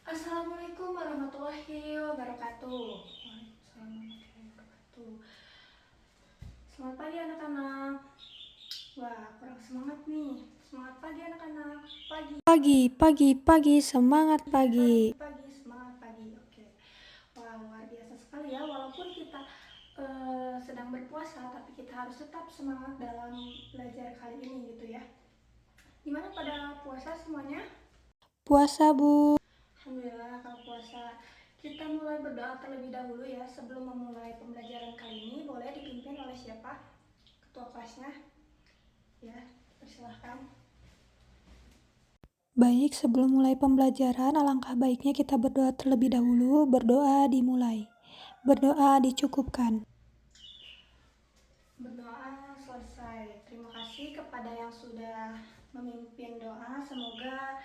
Assalamualaikum warahmatullahi wabarakatuh. Waalaikumsalam warahmatullahi wabarakatuh. Selamat pagi anak-anak. Wah, kurang semangat nih. Semangat pagi anak-anak. Pagi. Pagi, semangat pagi. Pagi, semangat pagi. Oke. Wah, luar biasa sekali ya. Walaupun kita sedang berpuasa, tapi kita harus tetap semangat dalam belajar kali ini gitu ya. Gimana pada puasa semuanya? Puasa, Bu. Alhamdulillah kalau puasa. Kita mulai berdoa terlebih dahulu ya sebelum memulai pembelajaran kali ini. Boleh dipimpin oleh siapa? Ketua kelasnya? Ya, persilahkan. Baik, sebelum mulai pembelajaran, alangkah baiknya kita berdoa terlebih dahulu. Berdoa dimulai. Berdoa dicukupkan. Berdoa selesai. Terima kasih kepada yang sudah memimpin doa. Semoga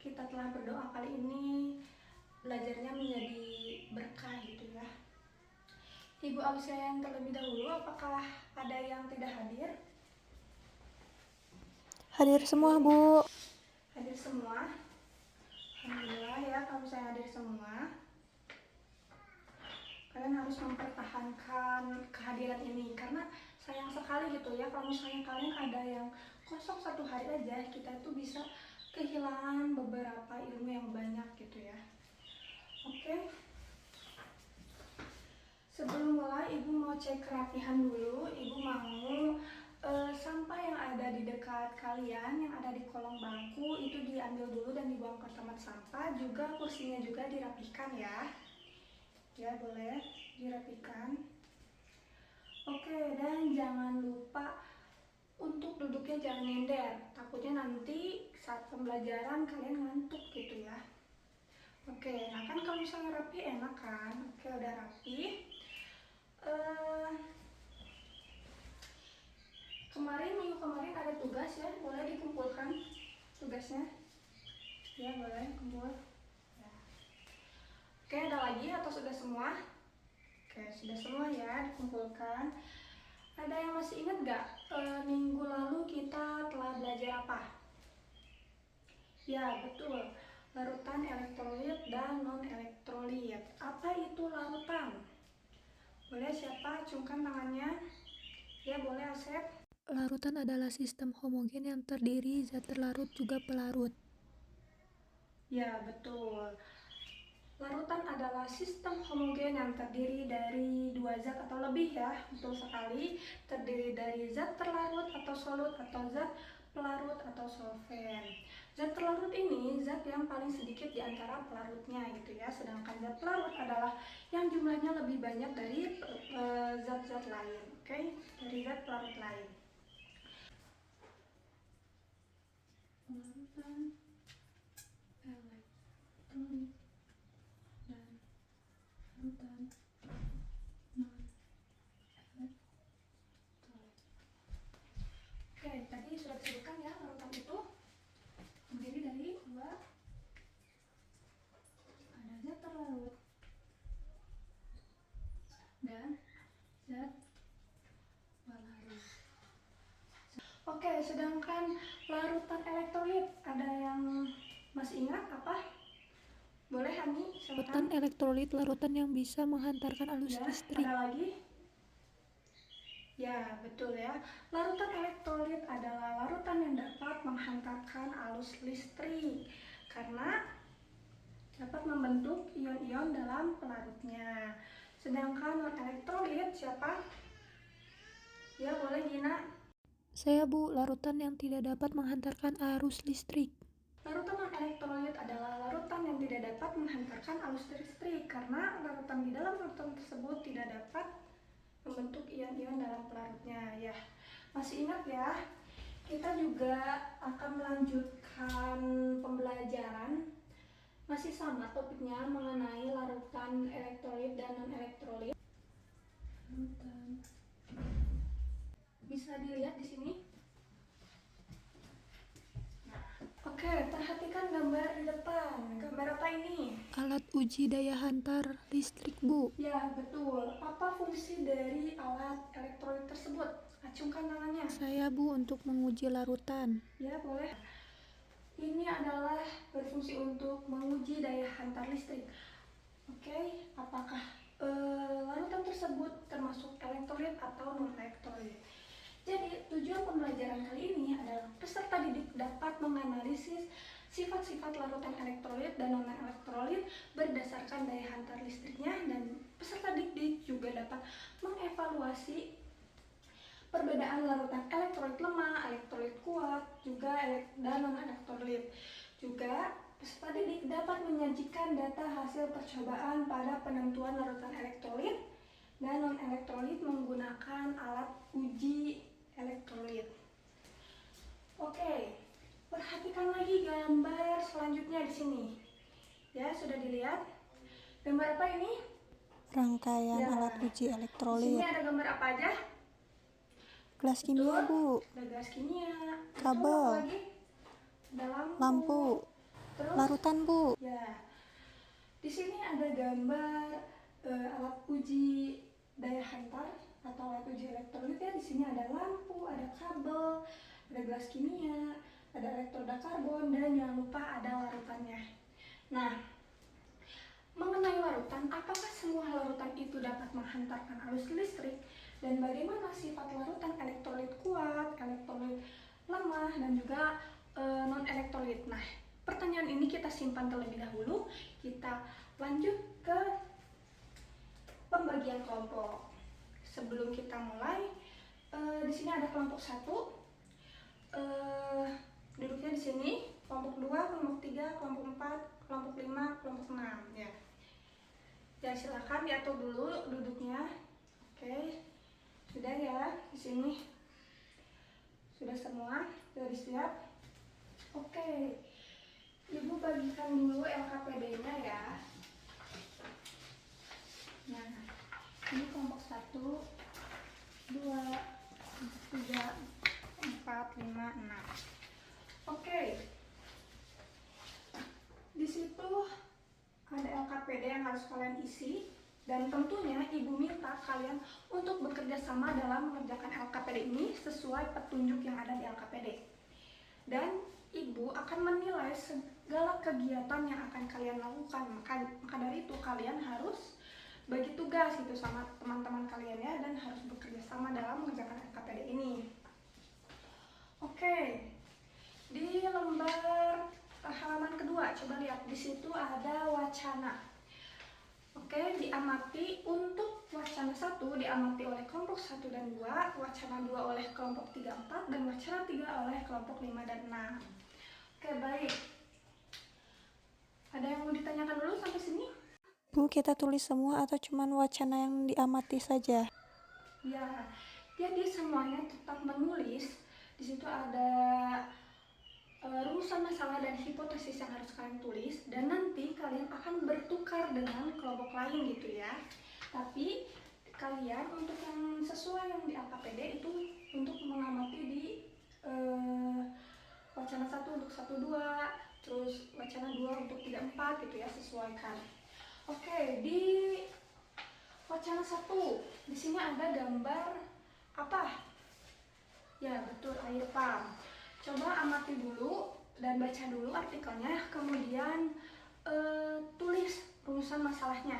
kita telah berdoa kali ini belajarnya menjadi berkah gitu ya. Ibu Ausia yang terlebih dahulu, apakah ada yang tidak hadir? Hadir semua, Bu. Hadir semua. Alhamdulillah ya, kalau saya hadir semua. Kalian harus mempertahankan kehadiran ini karena sayang sekali gitu ya kalau misalnya kalian ada yang kosong satu hari aja, kita itu bisa kehilangan beberapa ilmu yang banyak gitu ya. Oke. Sebelum mulai, ibu mau cek kerapihan dulu. Ibu mau sampah yang ada di dekat kalian, yang ada di kolong bangku itu diambil dulu dan dibuang ke tempat sampah. Juga kursinya juga dirapikan ya. Ya, boleh dirapikan. Oke, dan jangan lupa untuk duduknya jangan nyender. Takutnya nanti saat pembelajaran kalian ngantuk gitu ya. Oke, nah kan kalau misalnya rapi enak kan? Oke, udah rapi. Eh, minggu kemarin ada tugas ya, boleh dikumpulkan tugasnya. Ya, boleh kumpul. Ya. Oke, ada lagi atau sudah semua? Oke, sudah semua ya, dikumpulkan. Ada yang masih ingat nggak minggu lalu kita telah belajar apa? Ya, betul. Larutan elektrolit dan non-elektrolit. Apa itu larutan? Boleh siapa acungkan tangannya? Ya, boleh Asep. Larutan adalah sistem homogen yang terdiri zat terlarut juga pelarut. Ya, betul. Larutan adalah sistem homogen yang terdiri dari dua zat atau lebih ya, betul sekali. Terdiri dari zat terlarut atau solut atau zat pelarut atau solvent. Zat terlarut ini zat yang paling sedikit di antara pelarutnya gitu ya, sedangkan zat pelarut adalah yang jumlahnya lebih banyak dari zat-zat lain, oke? Dari zat pelarut lain. Larutan elektrolit dan larutan Oke, tadi sudah disebutkan ya, larutan itu terdiri dari dua, ada zat terlarut dan zat pelarut. Oke, sedangkan larutan elektrolit ada yang masih ingat apa? Boleh Hani, Larutan silakan. elektrolit larutan yang bisa menghantarkan arus Ya, listrik. ada lagi? Ya, betul ya. Larutan elektrolit adalah larutan yang dapat menghantarkan arus listrik karena dapat membentuk ion-ion dalam pelarutnya. Sedangkan non-elektrolit siapa? Ya, boleh Gina. Saya, Bu, larutan yang tidak dapat menghantarkan arus listrik. Larutan non-elektrolit adalah larutan yang tidak dapat menghantarkan arus listrik karena larutan di dalam larutan tersebut tidak dapat membentuk ion-ion dalam pelarutnya. Ya, masih ingat ya? Kita juga akan melanjutkan pembelajaran masih sama topiknya mengenai larutan elektrolit dan non-elektrolit. Bisa dilihat di sini. Oke, perhatikan gambar di depan. Gambar apa ini? Alat uji daya hantar listrik, Bu. Ya, betul. Apa fungsi dari alat elektrolit tersebut? Acungkan tangannya. Saya, Bu, untuk menguji larutan. Ya, boleh. Ini adalah berfungsi untuk menguji daya hantar listrik. Oke, apakah larutan tersebut termasuk elektrolit atau non-elektrolit? Jadi, tujuan pembelajaran kali ini adalah peserta didik dapat menganalisis sifat-sifat larutan elektrolit dan non-elektrolit berdasarkan daya hantar listriknya, dan peserta didik juga dapat mengevaluasi perbedaan larutan elektrolit lemah, elektrolit kuat, dan non-elektrolit. Juga, peserta didik dapat menyajikan data hasil percobaan pada penentuan larutan elektrolit dan non-elektrolit menggunakan alat uji elektrolit. Oke, perhatikan lagi gambar selanjutnya di sini. Ya, sudah dilihat? Gambar apa ini? Rangkaian Ya, alat uji di sini elektrolit. ada gambar apa aja? Gelas kimia, Bu. Ada gas kimia. Kabel. Apa lagi? Ada Lampu. Terus? Larutan, Bu. Ya. Di sini ada gambar alat uji daya hantar atau alat uji elektrolit ya. Di sini ada lampu, ada kabel, ada gelas kimia, ada elektroda karbon, dan jangan lupa ada larutannya. Nah, mengenai larutan, apakah semua larutan itu dapat menghantarkan arus listrik, dan bagaimana sifat larutan elektrolit kuat, elektrolit lemah, dan juga non-elektrolit. Nah, pertanyaan ini kita simpan terlebih dahulu. Kita lanjut ke pembagian kelompok. Sebelum kita mulai, di sini ada kelompok 1. Duduknya di sini, kelompok 2, kelompok 3, kelompok 4, kelompok 5, kelompok 6 ya. Ya, silakan diatur dulu duduknya. Oke. Sudah ya, di sini. Sudah semua? Sudah disiap? Oke. Ibu bagikan dulu LKPD-nya ya. Nah, ini kelompok 1, 2, 3, 4, 5, 6. Oke. Di situ ada LKPD yang harus kalian isi, dan tentunya ibu minta kalian untuk bekerja sama dalam mengerjakan LKPD ini sesuai petunjuk yang ada di LKPD. Dan ibu akan menilai segala kegiatan yang akan kalian lakukan. Maka dari itu kalian harus bagi tugas gitu sama teman-teman kalian ya, dan harus bekerja sama dalam mengerjakan LKPD ini. Oke. Di lembar halaman kedua, coba lihat di situ ada wacana. Oke, diamati untuk wacana 1 diamati oleh kelompok 1 dan 2, wacana 2 oleh kelompok 3, 4, dan wacana 3 oleh kelompok 5 dan 6. Oke, baik. Ada yang mau ditanyakan dulu sampai sini? Bu, kita tulis semua atau cuman wacana yang diamati saja? Ya, jadi semuanya tetap menulis. Di situ ada rumusan masalah dan hipotesis yang harus kalian tulis, dan nanti kalian akan bertukar dengan kelompok lain gitu ya. Tapi kalian untuk yang sesuai yang di LKPD itu untuk mengamati di wacana 1 untuk 1, 2, terus wacana 2 untuk 3, 4 gitu ya, sesuaikan. Oke, di wacana 1 di sini ada gambar apa? Ya, betul, air pump. Coba amati dulu dan baca dulu artikelnya, kemudian tulis rumusan masalahnya.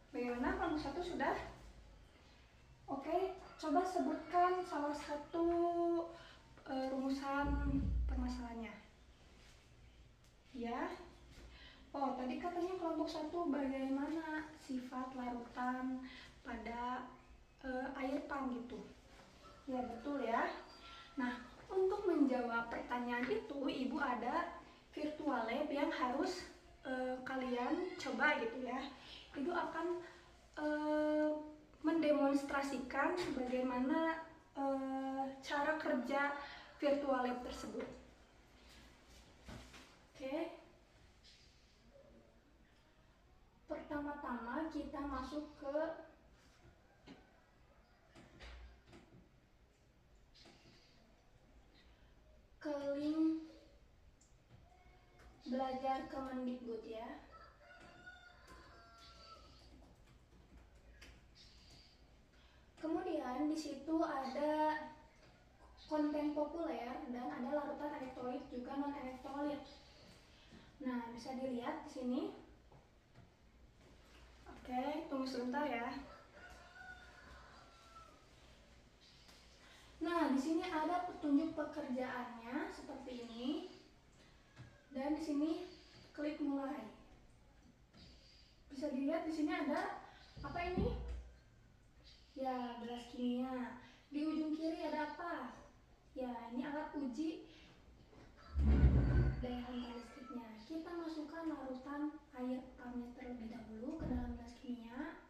Bagaimana? Kelompok 1 sudah? Oke, coba sebutkan salah satu rumusan permasalahannya. Ya. Oh, tadi katanya kelompok 1 bagaimana sifat larutan pada air pump gitu. Ya, betul ya. Nah, untuk menjawab pertanyaan itu, ibu ada virtual lab yang harus kalian coba gitu ya. Ibu akan mendemonstrasikan bagaimana cara kerja virtual lab tersebut. Oke. Pertama-tama kita masuk ke link belajar Kemendikbud ya. Kemudian di situ ada konten populer dan ada larutan elektrolit juga non elektrolit. Nah, bisa dilihat di sini. Oke, tunggu sebentar ya. Nah, di sini ada petunjuk pekerjaannya seperti ini. Dan di sini klik mulai. Bisa dilihat di sini ada apa ini? Ya, gelas kimia. Di ujung kiri ada apa? Ya, ini alat uji daya hantar listriknya. Kita masukkan larutan air pumpnya terlebih dahulu ke dalam gelas kimia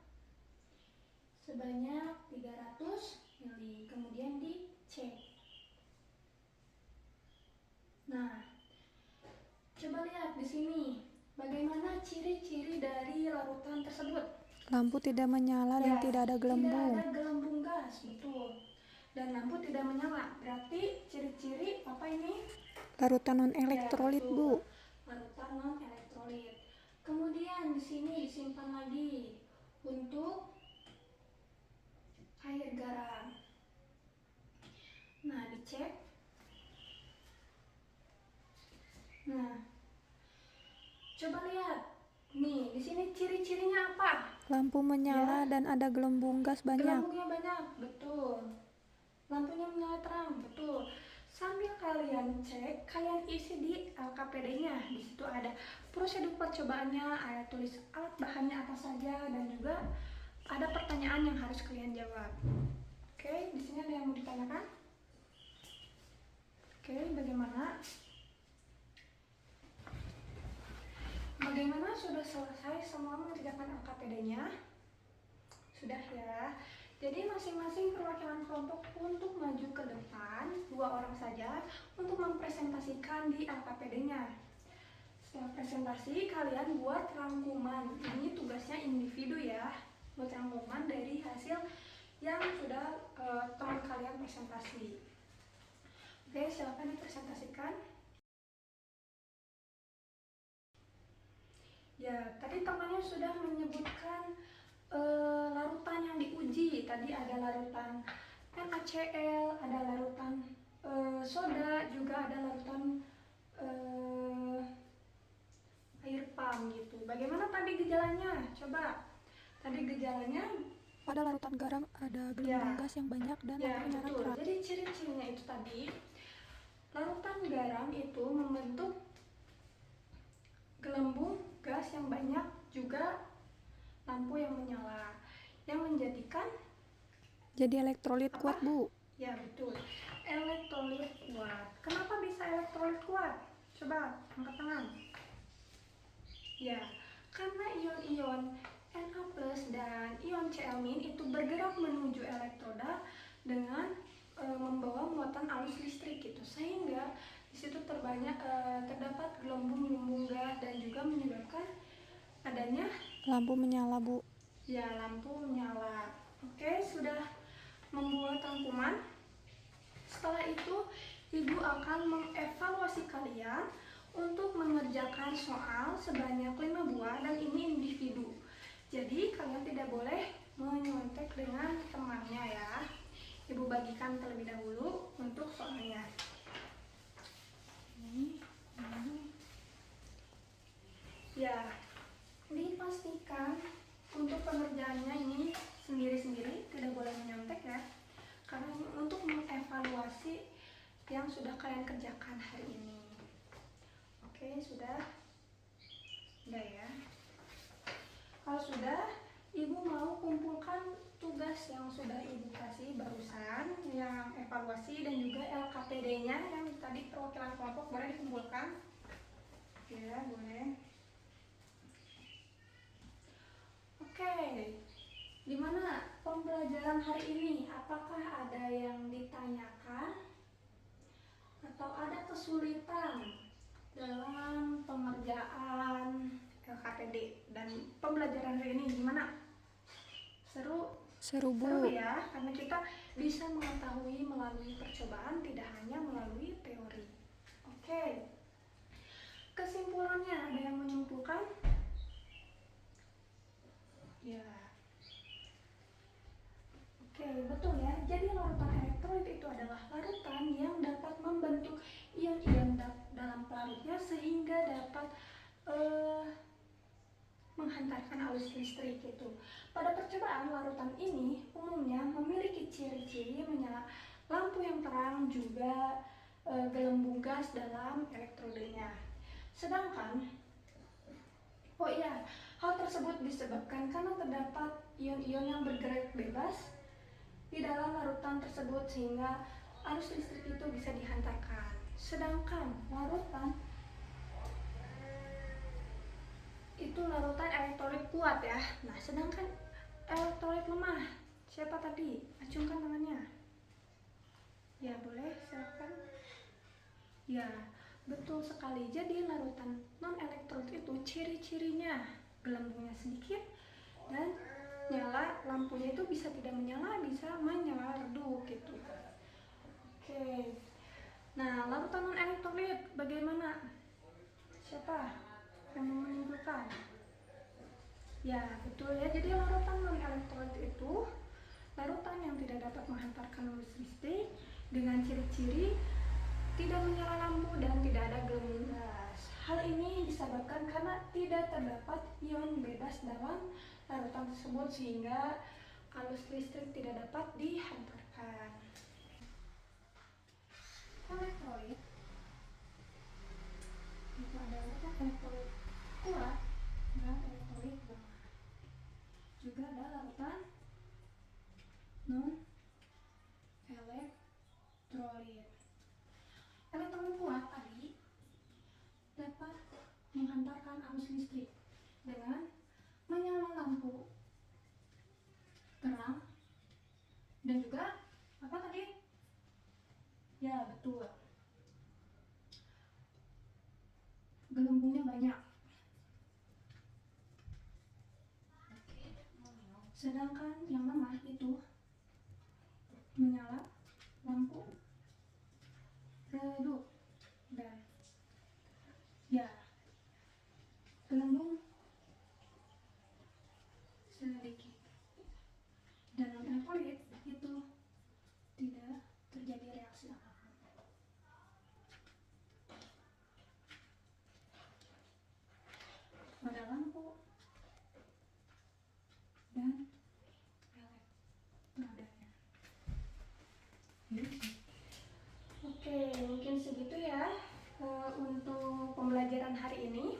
sebanyak 300 ml. Kemudian dicek. Nah, coba lihat di sini. Bagaimana ciri-ciri dari larutan tersebut? Lampu tidak menyala dan tidak ada gelembung. Tidak ada gelembung gas, betul. Dan lampu tidak menyala. Berarti ciri-ciri apa ini? Larutan non elektrolit, ya, Bu. Larutan non elektrolit. Kemudian di sini disimpan lagi untuk air garam. Nah, dicek. Nah, coba lihat. Nih, di sini ciri-cirinya apa? Lampu menyala dan ada gelembung gas banyak. Gelembungnya banyak, betul. Lampunya menyala terang, betul. Sambil kalian cek, kalian isi di LKPD-nya. Di situ ada prosedur percobaannya, ada tulis alat bahannya apa saja, dan juga ada pertanyaan yang harus kalian jawab. Oke, di sini ada yang mau ditanyakan? Oke, bagaimana? Bagaimana, sudah selesai semua mengerjakan LKPD-nya? Sudah ya. Jadi masing-masing perwakilan kelompok untuk maju ke depan, 2 orang saja, untuk mempresentasikan di LKPD-nya. Setelah presentasi, kalian buat rangkuman. Ini tugasnya individu ya. Buat rangkuman dari hasil yang sudah teman kalian presentasi. Oke, silakan dipresentasikan. Ya, tadi temannya sudah menyebutkan larutan yang diuji. Tadi ada larutan NaCl, ada larutan soda, juga ada larutan air pump gitu. Bagaimana tadi gejalanya? Coba. Tadi gejalanya ada larutan garam, ada gelembung gas yang banyak dan lampunya terang. Jadi ciri-cirinya itu tadi, larutan garam itu membentuk gelembung gas yang banyak, juga lampu yang menyala, yang menjadikan jadi elektrolit kuat, Bu. Ya, betul. Elektrolit kuat. Kenapa bisa elektrolit kuat? Coba angkat tangan. Ya, karena ion-ion Na+ dan ion Cl- itu bergerak menuju elektroda dengan membawa muatan arus listrik gitu, sehingga di situ terdapat gelembung gas dan juga menyebabkan adanya lampu menyala, Bu. Ya, lampu menyala. Oke, sudah membuat rangkuman. Setelah itu, Ibu akan mengevaluasi kalian untuk mengerjakan soal sebanyak 5 buah, dan ini individu. Jadi, kalian tidak boleh menyontek dengan temannya ya. Ibu bagikan terlebih dahulu untuk soalnya. Ya, dipastikan untuk pengerjaannya ini sendiri-sendiri, tidak boleh menyontek ya. Karena ini untuk mengevaluasi yang sudah kalian kerjakan hari ini. Oke, sudah? Sudah ya. Kalau sudah, Ibu mau kumpulkan tugas yang sudah Ibu kasih barusan, yang evaluasi dan juga LKPD-nya yang tadi perwakilan kelompok, boleh dikumpulkan? Ya, boleh. Oke, gimana pembelajaran hari ini? Apakah ada yang ditanyakan atau ada kesulitan dalam pengerjaan LKPD dan pembelajaran hari ini? Gimana? Seru? Seru, Bu. Seru ya, karena kita bisa mengetahui melalui percobaan, tidak hanya melalui teori. Oke. Kesimpulannya, ada yang menyimpulkan? Ya. Oke, betul ya. Jadi larutan elektrolit itu adalah larutan yang dapat membentuk ion-ion dalam pelarutnya sehingga dapat menghantarkan arus listrik itu. Pada percobaan, larutan ini umumnya memiliki ciri-ciri menyala lampu yang terang, juga gelembung gas dalam elektrodenya. Sedangkan, hal tersebut disebabkan karena terdapat ion-ion yang bergerak bebas di dalam larutan tersebut sehingga arus listrik itu bisa dihantarkan. Sedangkan larutan itu larutan elektrolit kuat ya. Nah, sedangkan elektrolit lemah, siapa tadi? Acungkan tangannya. Ya, boleh, silakan. Ya, betul sekali. Jadi larutan non-elektrolit itu ciri-cirinya gelembungnya sedikit dan nyala, lampunya itu bisa tidak menyala, bisa menyala redup gitu. Oke. Nah, larutan non-elektrolit bagaimana? Siapa yang mau menyimpulkan? Ya, betul ya. Jadi larutan non-elektrolit itu larutan yang tidak dapat menghantarkan arus listrik dengan ciri-ciri tidak menyala lampu dan tidak ada gelembung gas. Hal ini disebabkan karena tidak terdapat ion bebas dalam larutan tersebut sehingga arus listrik tidak dapat dihantarkan. Elektrolit itu ada elektrolit kuat dan elektrolit lemah. Juga ada larutan non elektrolit. Elektrolit kuat tadi dapat menghantarkan arus listrik dengan menyala lampu terang dan juga apa tadi? Ya, betul. Gelembungnya banyak. Sedangkan yang lemah itu menyala lampu redup dan ya gelembung sedikit. Dan non-elektrolit itu tidak terjadi reaksi apapun. Pada lampu dan elektrodanya. Oke, mungkin segitu ya untuk pembelajaran hari ini.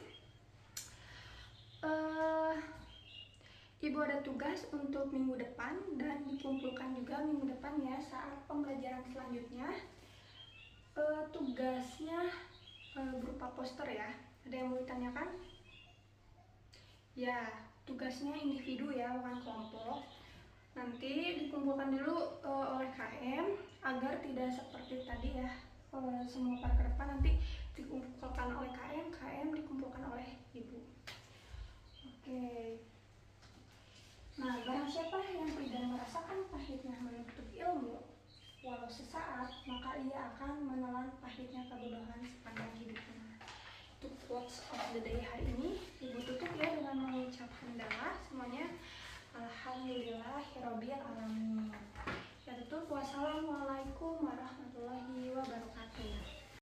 Ibu ada tugas untuk minggu depan dan dikumpulkan juga minggu depan ya saat pembelajaran selanjutnya. Tugasnya berupa poster ya. Ada yang mau ditanyakan? Ya, tugasnya individu ya, bukan kelompok. Nanti dikumpulkan dulu oleh KM agar tidak seperti tadi ya, semua pada ke depan nanti dikumpulkan oleh KM dikumpulkan oleh ibu. Oke. Nah, barang siapa yang tidak merasakan pahitnya menuntut ilmu walau sesaat, maka ia akan menelan pahitnya kebodohan sepanjang hidupnya. Itu quotes of the day hari ini. Ibu tutup ya dengan mengucap hamdalah semuanya. Alhamdulillahirabbil alamin. Ya tutup. Wassalamualaikum warahmatullahi wabarakatuh.